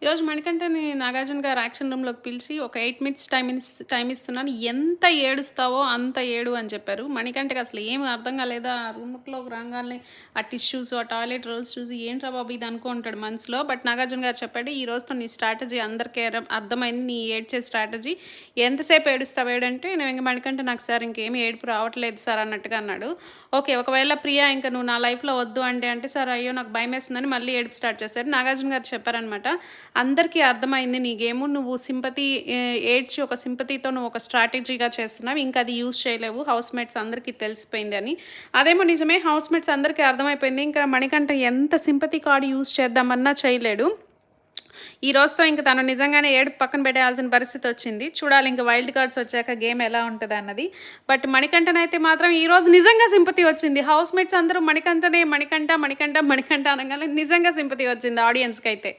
ఈరోజు మణికంఠని నాగార్జున గారు యాక్షన్ రూమ్‌లోకి పిలిచి ఒక 8 మినిట్స్ టైమ్ ఇస్తున్నాను. ఎంత ఏడుస్తావో అంత ఏడు అని చెప్పారు. మణికంఠకి అసలు ఏమి అర్థం కాలేదు. ఆ రూమ్‌లోకి రాంగాల్నే ఆ టిష్యూస్, ఆ టాయిలెట్ రోల్స్ చూసి ఏంట్రా బాబు ఇది అనుకుంటాడు మనసులో. బట్ నాగార్జున గారు చెప్పాడు, "ఈ రోజుతో నీ స్ట్రాటజీ అందరికీ అర్థమైంది. నీ ఏడ్చే స్ట్రాటజీ. ఎంతసేపు ఏడుస్తావు ఏడంటే" నేను ఇంక మణికంఠ నాకు సార్ ఇంకేమి ఏడుపు రావట్లేదు సార్ అన్నట్టుగా అన్నాడు. ఓకే. ఒకవేళ ప్రియా ఇంక నువ్వు నా లైఫ్‌లో వద్దు అంటే సార్ అయ్యో నాకు భయమేస్తుందని మళ్ళీ ఏడుపు స్టార్ట్ చేశారు. నాగార్జున గారు చెప్పారనమాట. అందరికీ అర్థమైంది నీ గేము. నువ్వు ఏడ్చి ఒక సింపతితో నువ్వు ఒక స్ట్రాటజీగా చేస్తున్నావు. ఇంకా అది యూజ్ చేయలేవు. హౌస్‌మేట్స్ అందరికీ తెలిసిపోయింది అని. అదేమో నిజమే. హౌస్‌మేట్స్ అందరికీ అర్థమైపోయింది. ఇంకా మణికంఠ ఎంత సింపతి కార్డ్ యూజ్ చేద్దామన్నా చేయలేడు. ఈ రోజుతో ఇంక తను నిజంగానే ఏడుపు పక్కన పెట్టేయాల్సిన పరిస్థితి వచ్చింది. చూడాలి ఇంక వైల్డ్ కార్డ్స్ వచ్చాక గేమ్ ఎలా ఉంటదన్నది. బట్ మణికంఠనైతే మాత్రం ఈరోజు నిజంగా సింపతి వచ్చింది. హౌస్‌మేట్స్ అందరూ మణికంఠ అనగానే నిజంగా సింపతి వచ్చింది ఆడియన్స్‌కైతే.